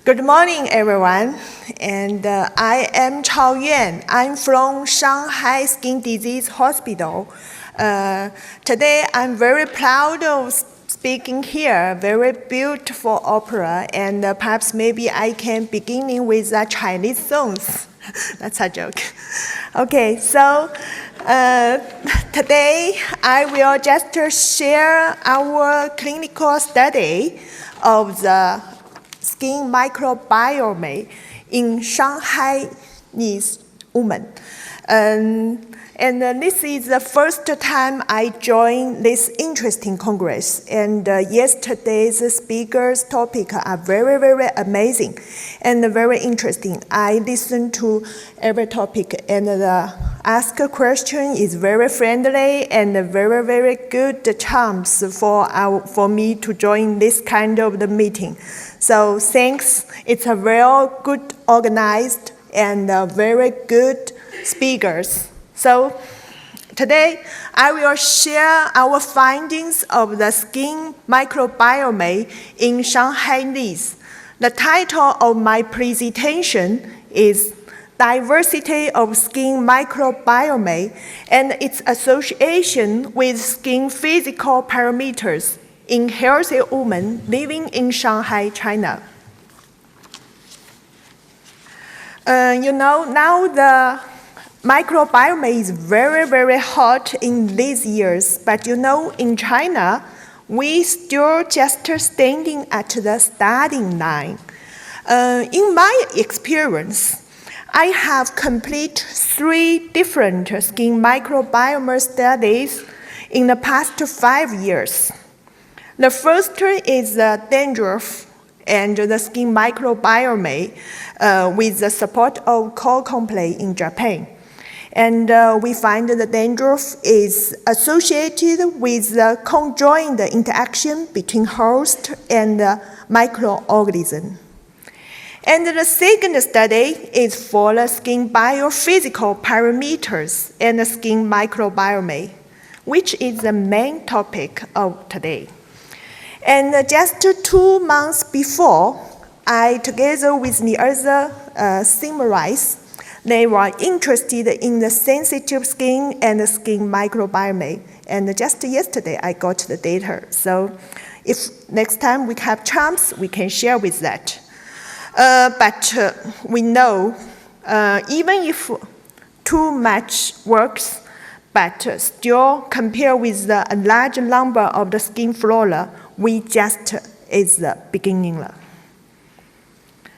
Good morning, everyone. And I am Chao YUAN. I'm from Shanghai Skin Disease Hospital. Today, I'm very proud of speaking here. Very beautiful opera, and perhaps maybe I can begin with Chinese songs. That's a joke. Okay, so today I will just share our clinical study of the skin microbiome in Shanghainese women. And this is the first time I joined this interesting congress. And yesterday's speaker's topic are very, very amazing and very interesting. I listened to every topic, and the ask a question is very friendly and very, very good chance for me to join this kind of the meeting. So thanks. It's a real good organized and very good speakers. So today I will share our findings of the skin microbiome in Shanghainese. The title of my presentation is Diversity of Skin Microbiome and its Association with Skin Physical Parameters in Healthy Women Living in Shanghai, China. Now the microbiome is very, very hot in these years, but in China, we still just standing at the starting line. In my experience, I have completed 3 different skin microbiome studies in the past 5 years. The first is the dandruff and the skin microbiome with the support of core complex in Japan. And we find that the dandruff is associated with the conjoined interaction between host and microorganism. And the second study is for the skin biophysical parameters and the skin microbiome, which is the main topic of today. And just 2 months before, I, together with the other Simmerais, they were interested in the sensitive skin and the skin microbiome. And just yesterday, I got the data. So if next time we have chance, we can share with that. But we know even if too much works, but still compare with a large number of the skin flora, we just is the beginning.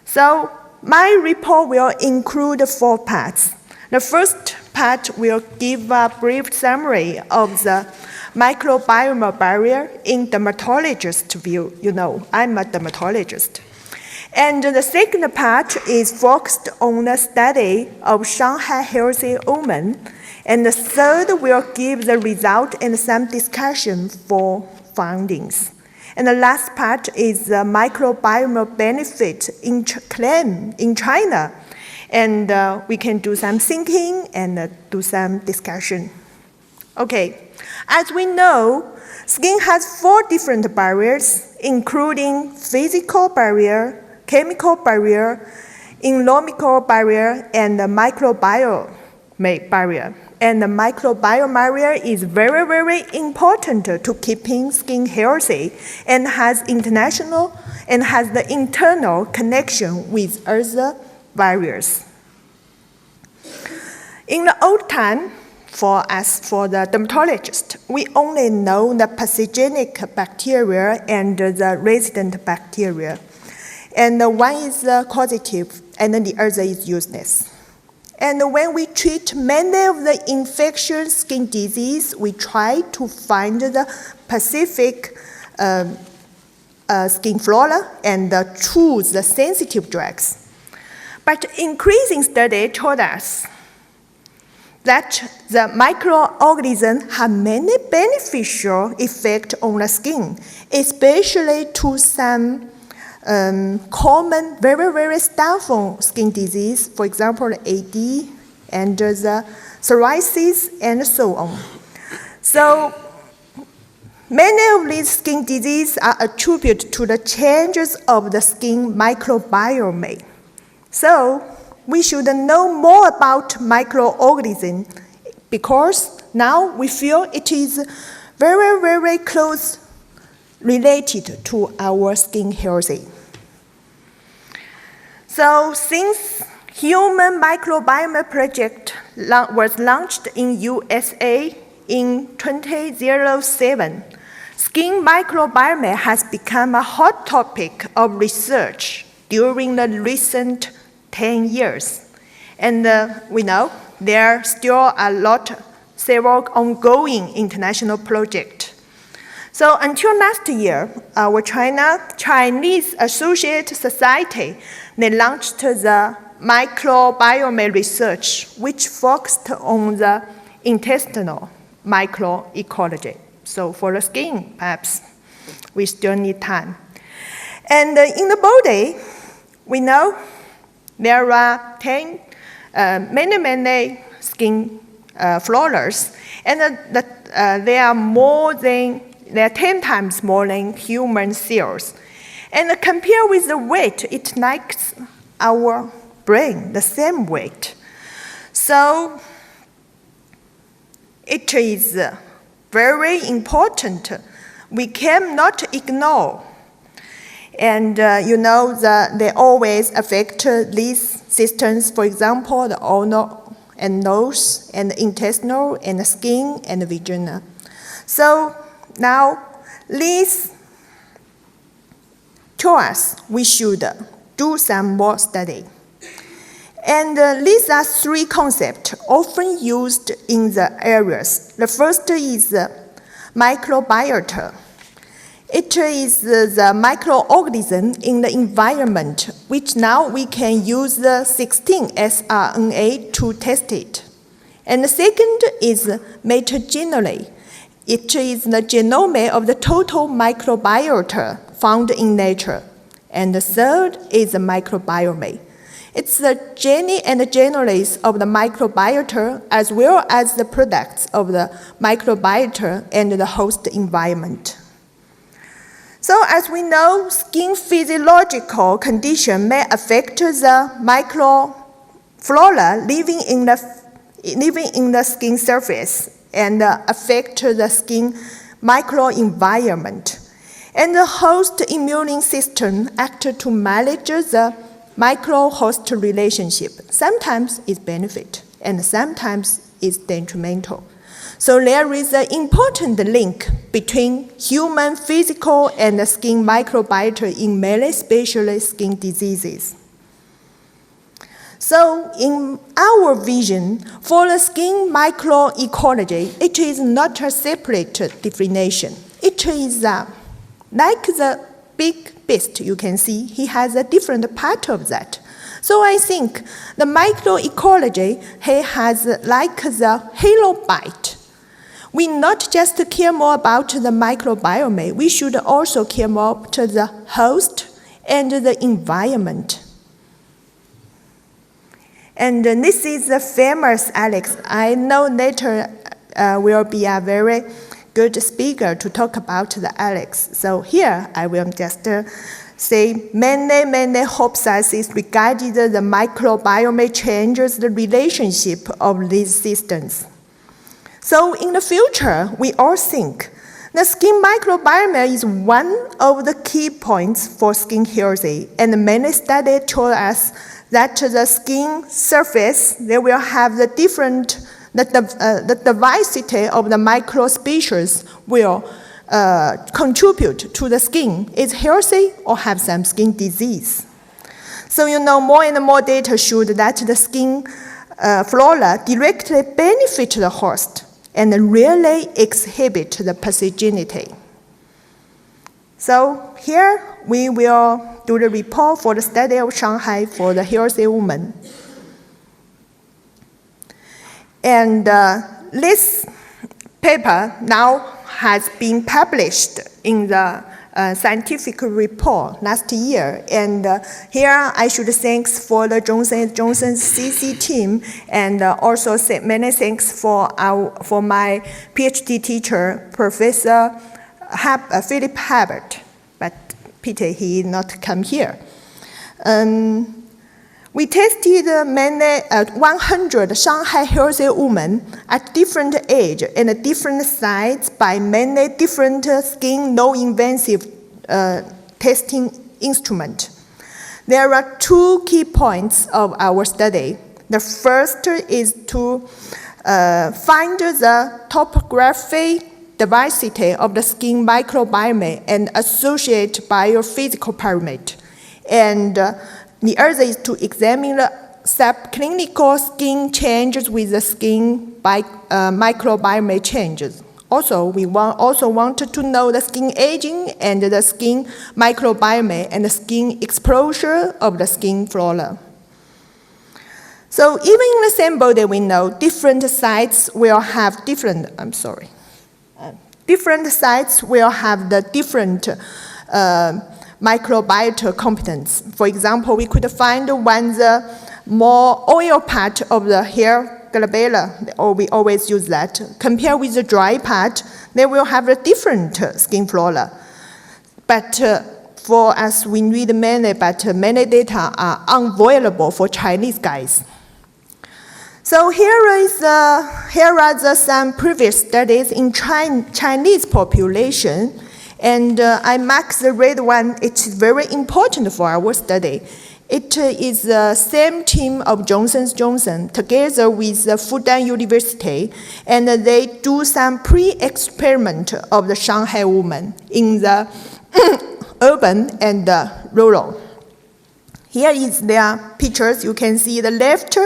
So my report will include 4 parts. The first part will give a brief summary of the microbiome barrier in dermatologist view. I'm a dermatologist. And the second part is focused on the study of Shanghai healthy women. And the third will give the result and some discussion for findings. And the last part is the microbiome benefit claim in China. And we can do some thinking and do some discussion. Okay, as we know, skin has 4 different barriers, including physical barrier, chemical barrier, immunological barrier, and the microbiome barrier. And the microbiome barrier is very, very important to keeping skin healthy and has international and has the internal connection with other barriers. In the old time, for the dermatologist, we only know the pathogenic bacteria and the resident bacteria. And one is causative, and then the other is useless. And when we treat many of the infectious skin disease, we try to find the specific skin flora and choose the sensitive drugs. But increasing study told us that the microorganisms have many beneficial effects on the skin, especially to some common, very, very stubborn skin disease, for example, AD and the psoriasis and so on. So Many of these skin diseases are attributed to the changes of the skin microbiome. So we should know more about microorganisms because now we feel it is very, very close related to our skin health. So since Human Microbiome Project was launched in USA in 2007, skin microbiome has become a hot topic of research during the recent 10 years. And we know there are still several ongoing international projects. So until last year, our Chinese Associate Society, they launched the microbiome research, which focused on the intestinal microecology. So for the skin, perhaps, we still need time. And in the body, we know there are many skin floras, and they are 10 times more than human cells. And compared with the weight, it likes our brain, the same weight. So it is very important. We cannot ignore. And you know that they always affect these systems, for example, the oral and nose, and the intestinal, and the skin, and the vagina. So now, this tells us we should do some more study. And these are three concepts often used in the areas. The first is microbiota. It is the microorganism in the environment, which now we can use the 16 sRNA to test it. And the second is metagenomics. It is the genome of the total microbiota found in nature. And the third is the microbiome. It's the gene and the genomes of the microbiota as well as the products of the microbiota and the host environment. So as we know, skin physiological condition may affect the microflora living in the skin surface and affect the skin microenvironment. And the host immune system acts to manage the micro-host relationship. Sometimes it's benefit, and sometimes it's detrimental. So there is an important link between human physical and the skin microbiota in many specialist skin diseases. So in our vision, for the skin microecology, it is not a separate definition. It is like the big beast you can see, he has a different part of that. So I think the microecology, he has like the halo bite. We not just care more about the microbiome, we should also care more about the host and the environment. And this is the famous Alex. I know later will be a very good speaker to talk about the Alex. So here I will just say many hypotheses regarding the microbiome changes the relationship of these systems. So in the future, we all think the skin microbiome is one of the key points for skin health, and many studies told us that the skin surface, they will have the diversity of the microspecies will contribute to the skin is healthy or have some skin disease. So you know more and more data showed that the skin flora directly benefit the host and really exhibit the pathogenicity. So here we will do the report for the study of Shanghai for the healthy woman. And this paper now has been published in the scientific report last year. And here I should thank for the Johnson & Johnson CC team, and also say many thanks for my PhD teacher, Professor Philip Habert, but pity he not come here. We tested many 100 Shanghai healthy women at different age and different sites by many different skin non-invasive testing instruments. There are two key points of our study. The first is to find the topography diversity of the skin microbiome and associate biophysical parameter. And the other is to examine the subclinical skin changes with the skin microbiome changes. Also, we wanted to know the skin aging and the skin microbiome and the skin exposure of the skin flora. So even in the same body, we know different sites will have different sites will have the different microbiota competence. For example, we could find when the more oil part of the hair glabella, or we always use that, compared with the dry part, they will have a different skin flora. But for us, we read many, but many data are unavailable for Chinese guys. So here are some previous studies in Chinese population, and I marked the red one. It's very important for our study. It is the same team of Johnson & Johnson together with the Fudan University, and they do some pre-experiment of the Shanghai woman in the urban and rural. Here is their pictures. You can see the left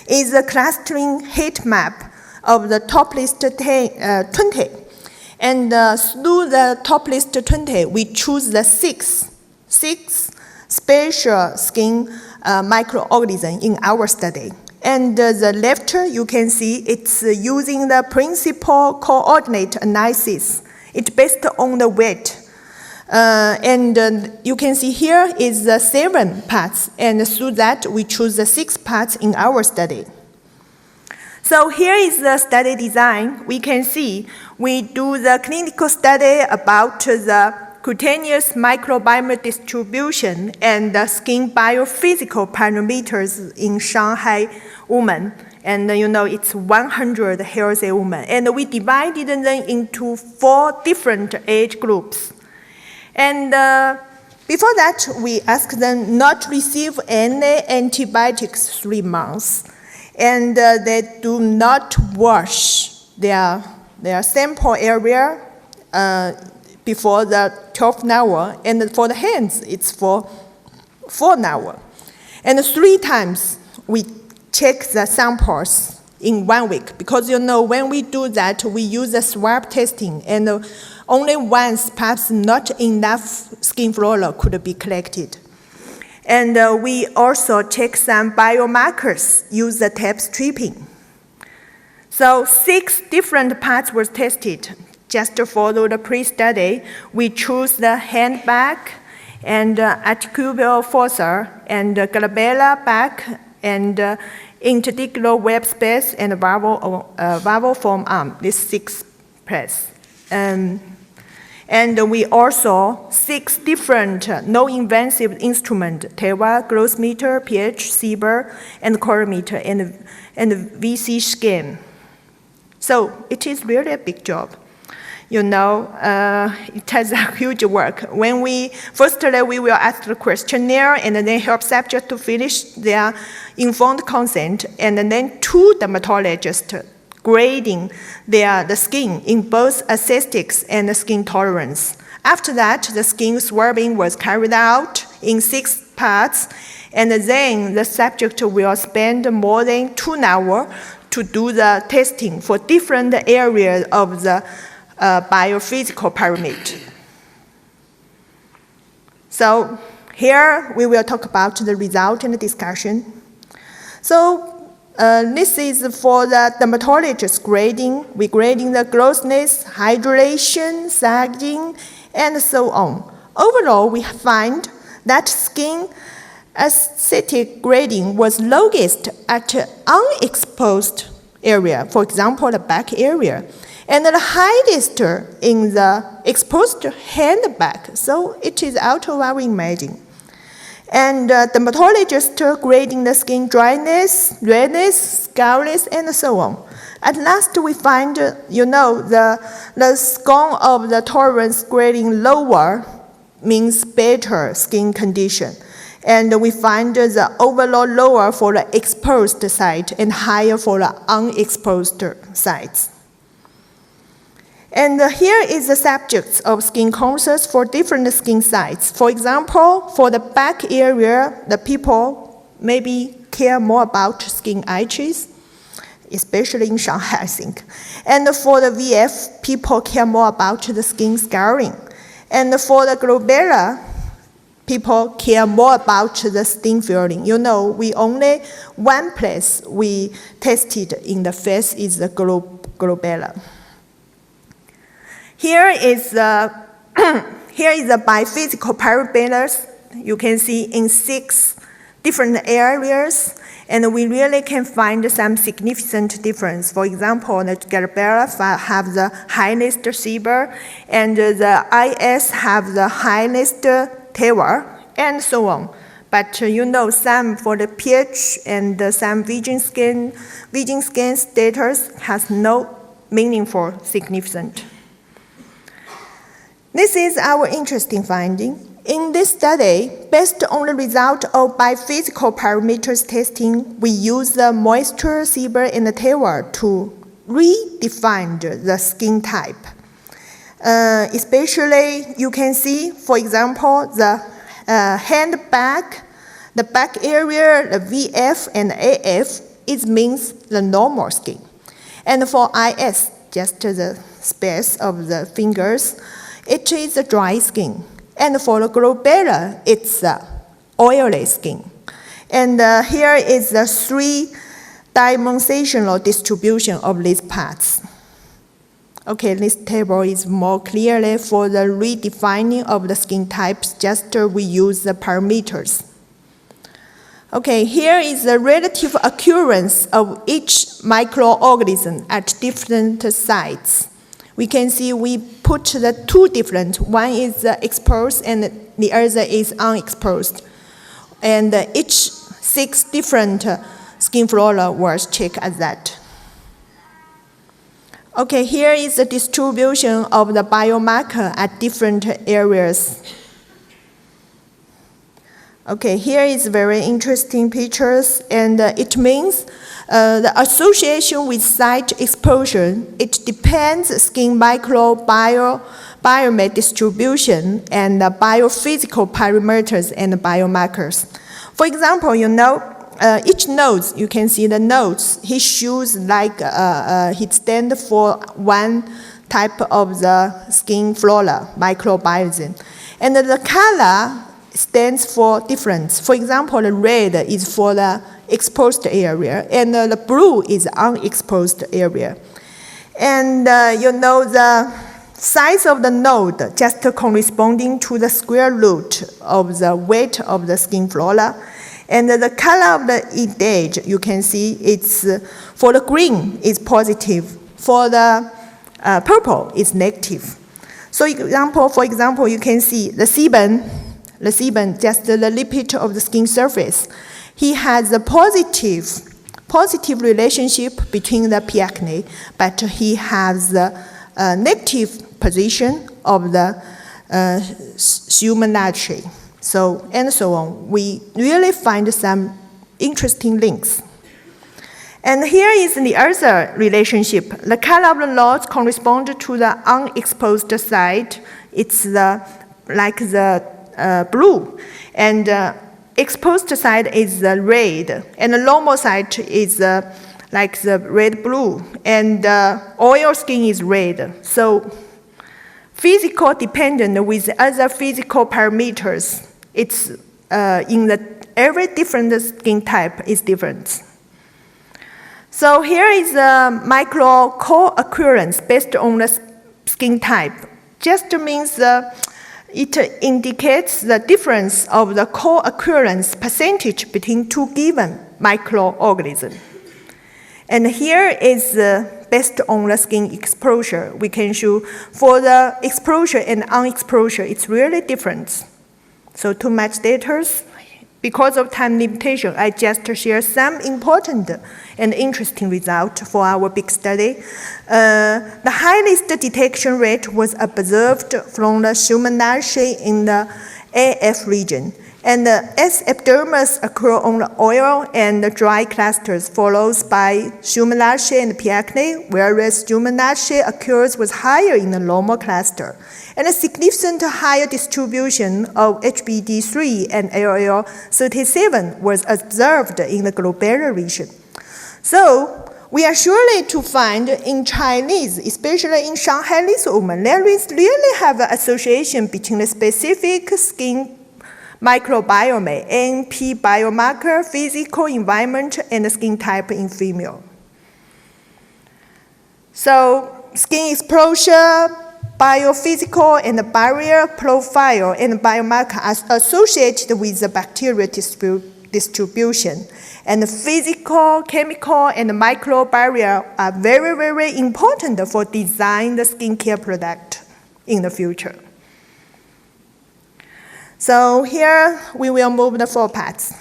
is a clustering heat map of the top list 20. And through the top list 20, we choose the six special skin microorganisms in our study. And the left, you can see it's using the principal coordinate analysis. It's based on the weight. You can see here is the 7 parts, and through that we choose the 6 parts in our study. So here is the study design. We can see we do the clinical study about the cutaneous microbiome distribution and the skin biophysical parameters in Shanghai women. And it's 100 healthy women. And we divided them into 4 different age groups. And before that, we asked them not to receive any antibiotics 3 months. And they do not wash their sample area before the 12th hour. And for the hands, it's for 4 hours. And 3 times, we check the samples in 1 week. Because when we do that, we use the swab testing. And only once, perhaps not enough skin flora could be collected. And we also check some biomarkers, use the tape stripping. So 6 different parts were tested. Just to follow the pre-study, we choose the hand back and articular fossa and glabella back and interdigital web space and valve form arm, these 6 parts. And we also 6 different non-invasive instruments, TEWA, growth meter, pH, SIBR, and colorimeter, and VC scan. So it is really a big job. It has a huge work. When firstly, we will ask the questionnaire and then help subject to finish their informed consent, and then 2 dermatologists grading the skin in both aesthetics and skin tolerance. After that, the skin swabbing was carried out in 6 parts, and then the subject will spend more than 2 hours to do the testing for different areas of the biophysical parameter. So here we will talk about the result and the discussion. So this is for the dermatologist grading. We're grading the grossness, hydration, sagging, and so on. Overall, we find that skin aesthetic grading was lowest at unexposed area, for example, the back area. and the highest in the exposed hand back, so it is out of our imagine. And dermatologist grading the skin dryness, redness, scaliness, and so on. At last, we find, the score of the tolerance grading lower means better skin condition. And we find the overall lower for the exposed site and higher for the unexposed sites. And here is the subjects of skin concerns for different skin sites. For example, for the back area, the people maybe care more about skin itches, especially in Shanghai, I think. And for the VF, people care more about the skin scarring. And for the glabella, people care more about the skin feeling. We only one place we tested in the face is the glabella. Here is the biophysical parameters. You can see in 6 different areas, and we really can find some significant difference. For example, the glabella have the highest SPIM, and the IS have the highest TEWA, and so on. But some for the pH and some vegan skin status has no meaningful significance. This is our interesting finding. In this study, based on the result of biophysical parameters testing, we use the moisture, SPIM, and the TEWA to redefine the skin type. Especially, you can see, for example, the hand back, the back area, the VF and AF, it means the normal skin. And for IS, just the space of the fingers, it is a dry skin. And for the glabella, it's oily skin. And here is the 3-dimensional distribution of these parts. Okay, this table is more clearly for the redefining of the skin types, just we use the parameters. Okay, here is the relative occurrence of each microorganism at different sites. We can see we put the 2 different, one is exposed and the other is unexposed. And each 6 different skin flora was checked as that. Okay, here is the distribution of the biomarker at different areas. Okay, here is very interesting pictures, and it means the association with site exposure, it depends skin microbiome distribution and the biophysical parameters and biomarkers. For example, each node, you can see the nodes, he shows like he stands for one type of the skin flora, microbiome. And the color stands for difference. For example, the red is for the exposed area, and the blue is unexposed area. And the size of the node just corresponding to the square root of the weight of the skin flora. And the color of the edge, you can see it's for the green is positive, for the purple is negative. So for example, you can see the sebum, just the lipid of the skin surface. He has a positive relationship between the P. acne, but he has the negative position of the human nitrate. So, and so on. We really find some interesting links. And here is the other relationship. The color of the lots correspond to the unexposed side. It's like the blue. And exposed side is the red. And the normal side is like the red-blue. And oil skin is red. So physical dependent with other physical parameters. It's in every different skin type is different. So here is a micro co-occurrence based on the skin type. Just means it indicates the difference of the co-occurrence percentage between 2 given microorganisms. And here is based on the skin exposure. We can show for the exposure and unexposure, it's really different. So too much data. Because of time limitation, I just share some important and interesting results for our big study. The highest detection rate was observed from the Shanghai in the AF region. And as epidermis occur on the oil and the dry clusters, followed by Shanghai and P. acne, whereas Shanghai occurs was higher in the normal cluster. And a significant higher distribution of HBD3 and ALL37 was observed in the global region. So we are surely to find in Chinese, especially in Shanghai women, there is really have an association between the specific skin microbiome, NP biomarker, physical environment, and the skin type in female. So skin exposure, biophysical and barrier profile and biomarker are associated with the bacterial distribution. And the physical, chemical, and microbarrier are very, very important for designing the skincare product in the future. So here we will move the 4 parts.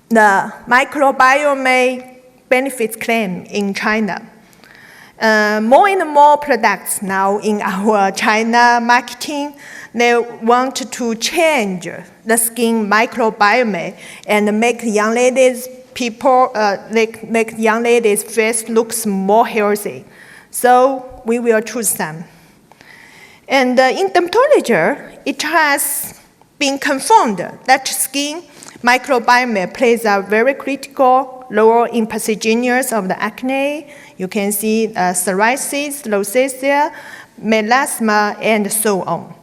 The microbiome benefits claim in China. More and more products now in our China marketing, they want to change the skin microbiome and make young ladies make young ladies' face looks more healthy. So we will choose some. And in dermatology, it has been confirmed that skin microbiome plays a very critical role in pathogens of the acne. You can see psoriasis, rosacea, melasma, and so on.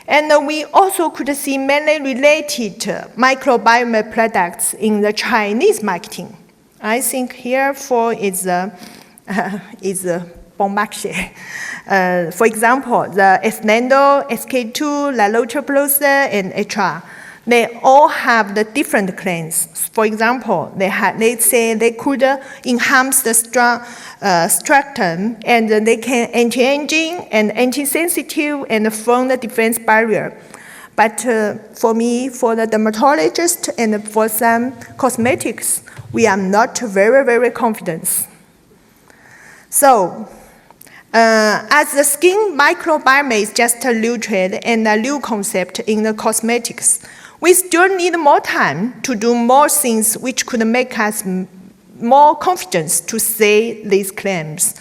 And we also could see many related microbiome products in the Chinese marketing. I think here is bon marché. For example, the Esnendo, SK2, La Roche-Posay, and HR. They all have the different claims. For example, they say they could enhance the stratum, and they can anti-aging and anti-sensitive and form the defense barrier. But for me, for the dermatologist and for some cosmetics, we are not very, very confident. So, as the skin microbiome is just a new trend and a new concept in the cosmetics, we still need more time to do more things which could make us more confident to say these claims.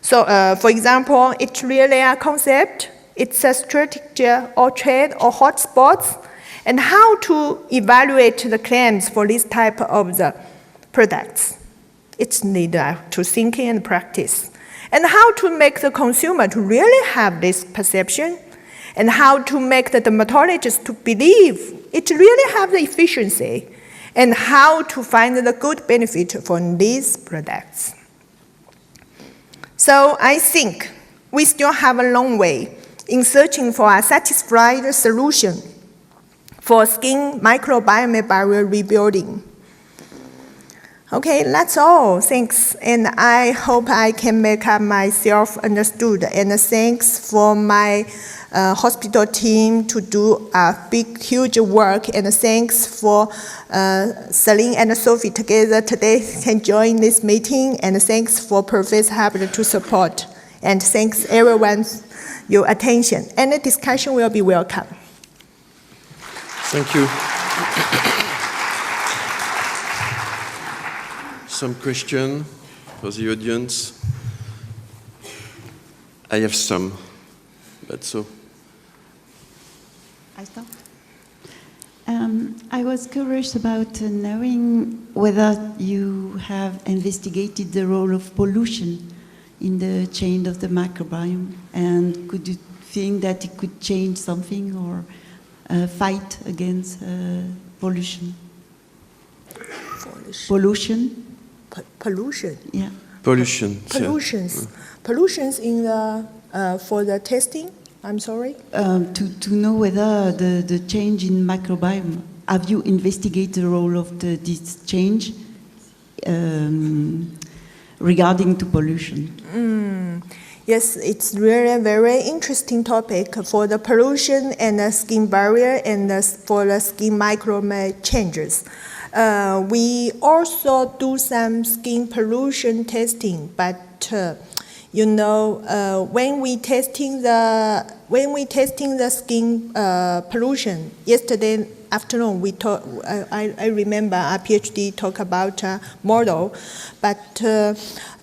So, for example, it's really a concept, it's a strategy or trend or hotspots, and how to evaluate the claims for this type of the products. It's needed to think and practice. And how to make the consumer to really have this perception, and how to make the dermatologist to believe it really have the efficiency, and how to find the good benefit from these products. So I think we still have a long way in searching for a satisfied solution for skin microbiome barrier rebuilding. Okay, that's all. Thanks. And I hope I can make myself understood. And thanks for my hospital team to do a big, huge work. And thanks for Celine and Sophie together today can join this meeting. And thanks for Professor Hubbard to support. And thanks everyone your attention. And the discussion will be welcome. Thank you. Some question for the audience? I have some, but so. I start? I was curious about knowing whether you have investigated the role of pollution in the change of the microbiome, and could you think that it could change something or fight against pollution? Pollution? Pollution. Yeah. Pollution. Pollutions. Yeah. Pollutions in the for the testing. I'm sorry. To know whether the change in microbiome, have you investigated the role of this change regarding to pollution. Yes, it's really a very interesting topic for the pollution and the skin barrier and for the skin microbiome changes. We also do some skin pollution testing, but when we testing the skin pollution yesterday afternoon, I remember our PhD talk about model, but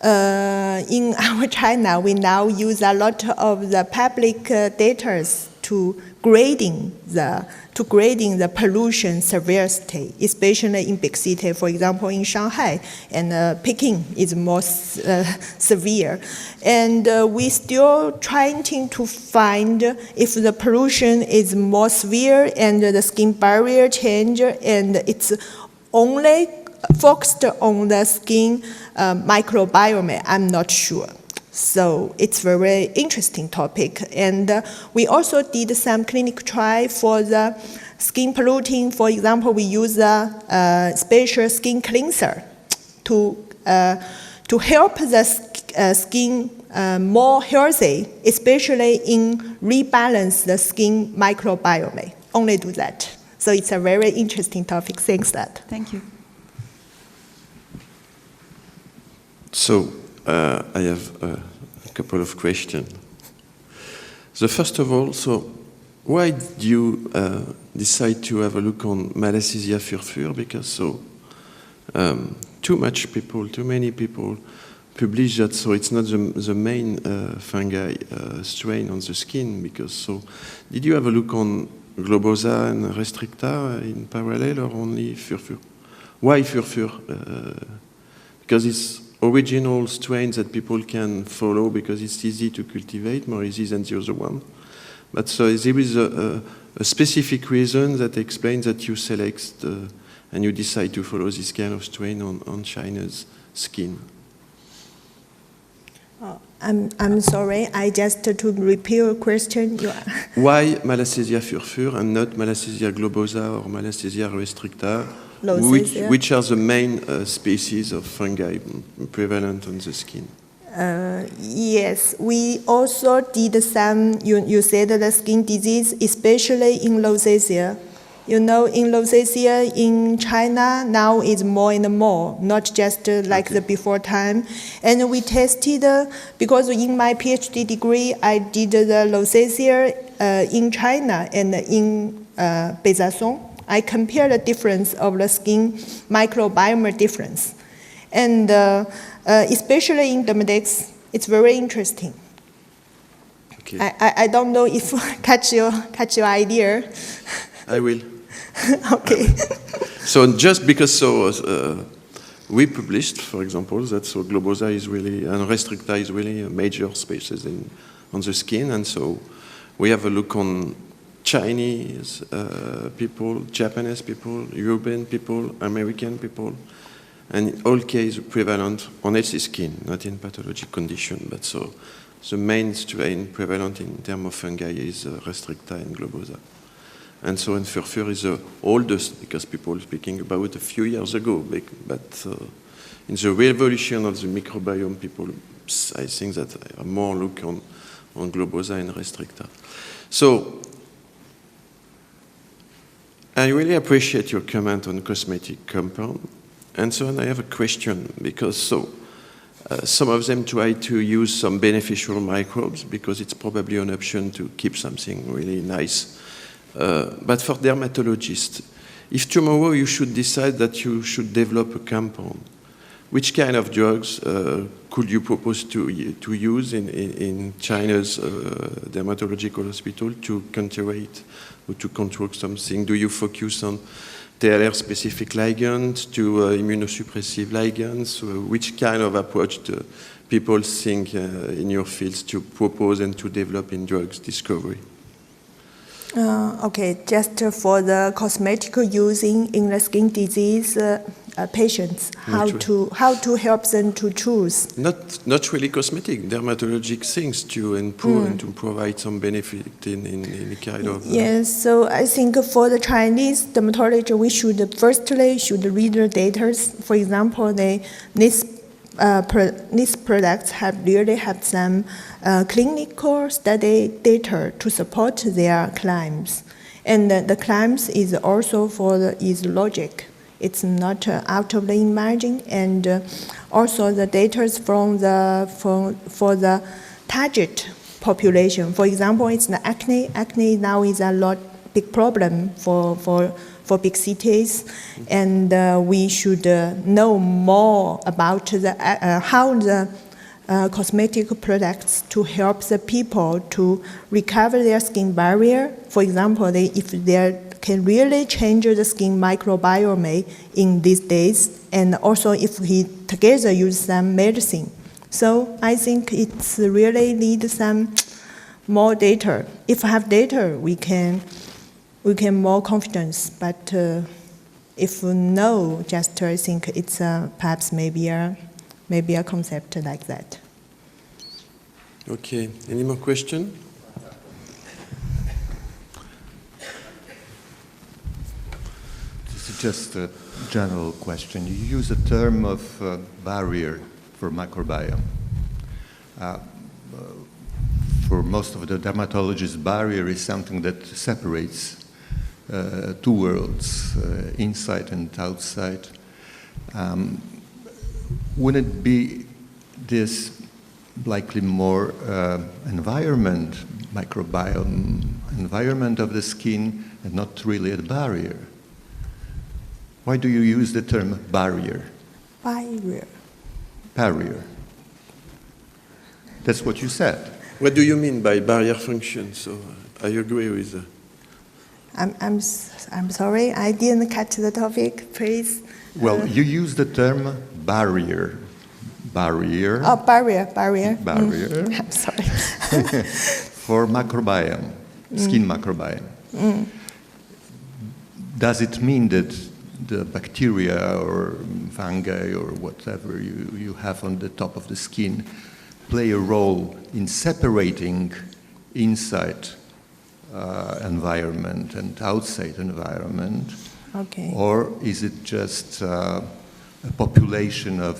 in our China we now use a lot of the public data to grading the pollution severity, especially in big city. For example, in Shanghai and Peking is most severe, and we still trying to find if the pollution is more severe and the skin barrier change, and it's only focused on the skin microbiome. I'm not sure. So it's very interesting topic. And we also did some clinical trial for the skin polluting. For example, we use a special skin cleanser to help the skin more healthy, especially in rebalance the skin microbiome. Only do that. So it's a very interesting topic. Thanks, that. Thank you. So I have a couple of questions. So first of all, so why did you decide to have a look on Malassezia furfur? Because too many people publish that, so it's not the main fungi strain on the skin. Because did you have a look on globosa and restricta in parallel, or only furfur? Why furfur? Because it's original strains that people can follow because it's easy to cultivate, more easy than the other one. But so there is a specific reason that explains that you select and you decide to follow this kind of strain on China's skin. I'm sorry, I just to repeat your question. Why Malassezia furfur and not Malassezia globosa or Malassezia restricta? Which are the main species of fungi prevalent on the skin? Yes, we also did some, you said the skin disease, especially in rosacea. In rosacea in China now is more and more, not just like the before time. And we tested, because in my PhD degree, I did the rosacea in China and in Besançon. I compare the difference of the skin microbiome difference. And especially in dermatitis, it's very interesting. Okay. I don't know if catch your idea. I will. Okay. So just because we published, for example, that globosa is really, and restricta is really a major species on the skin, and so we have a look on Chinese people, Japanese people, European people, American people, and in all cases prevalent on healthy skin, not in pathologic condition. But so the main strain prevalent in terms of fungi is restricta and globosa. And so in furfur is the oldest, because people speaking about a few years ago, but in the revolution of the microbiome, people, I think that are more look on globosa and restricta. So I really appreciate your comment on cosmetic compound. And so I have a question, because some of them try to use some beneficial microbes because it's probably an option to keep something really nice. But for dermatologists, if tomorrow you should decide that you should develop a compound, which kind of drugs could you propose to use in China's dermatological hospital to counteract or to control something? Do you focus on TLR-specific ligands to immunosuppressive ligands? Which kind of approach do people think in your fields to propose and to develop in drugs discovery? Okay, just for the cosmetic using in the skin disease patients, how to help them to choose? Not really cosmetic, dermatologic things to improve and to provide some benefit in any kind of... Yes, so I think for the Chinese dermatology, we should firstly read the data. For example, this these products have really have some clinical study data to support their claims. And the claims is also is logic. It's not out of the imagine, and also the data for the target population. For example, it's the acne. Acne now is a big problem for big cities, and we should know more about how the cosmetic products to help the people to recover their skin barrier. For example, if they can really change the skin microbiome in these days, and also if we together use some medicine. So I think it's really need some more data. If we have data, we can more confidence. But if no, just I think it's perhaps maybe a concept like that. Okay. Any more questions? This is just a general question. You use the term of barrier for microbiome. For most of the dermatologists, barrier is something that separates two worlds, inside and outside. Wouldn't it be this likely more microbiome environment of the skin, and not really a barrier? Why do you use the term barrier? Barrier. Barrier. That's what you said. What do you mean by barrier function? So I agree with. I'm sorry, I didn't catch the topic. Please. Well, you use the term barrier. Barrier. Oh, barrier. Barrier. I'm sorry. For microbiome, skin microbiome. Does it mean that the bacteria or fungi or whatever you have on the top of the skin play a role in separating inside environment and outside environment? Okay. Or is it just a population of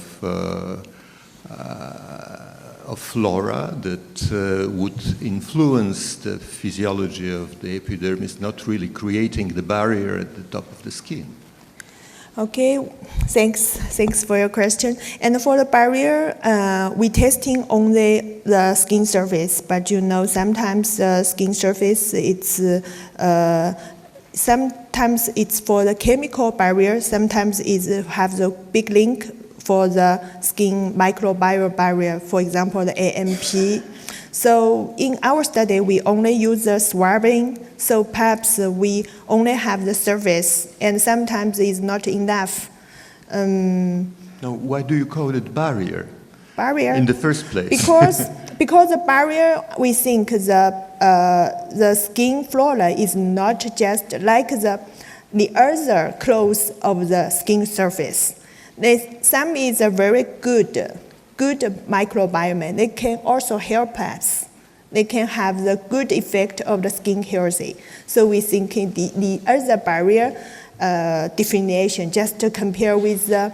flora that would influence the physiology of the epidermis, not really creating the barrier at the top of the skin? Okay, thanks for your question. And for the barrier, we testing only the skin surface, but sometimes the skin surface sometimes it's for the chemical barrier, sometimes it has a big link for the skin microbial barrier, for example, the AMP. So in our study, we only use the swabbing, so perhaps we only have the surface, and sometimes it's not enough. Now, why do you call it barrier? Barrier? In the first place. Because the barrier, we think the skin flora is not just like the other clothes of the skin surface. Some is a very good microbiome. They can also help us. They can have the good effect of the skin healthy. So we think the other barrier definition, just to compare with the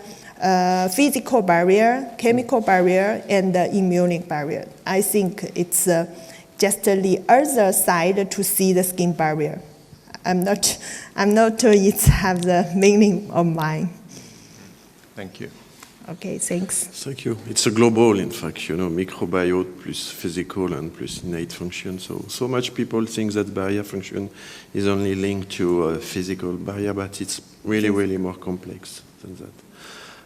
physical barrier, chemical barrier, and the immune barrier. I think it's just the other side to see the skin barrier. I'm not sure it has the meaning of mine. Thank you. Okay, thanks. Thank you. It's a global, in fact, microbiome plus physical and plus innate function. So much people think that barrier function is only linked to physical barrier, but it's really, really more complex than that.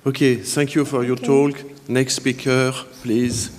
Okay, thank you for your talk. Next speaker, please.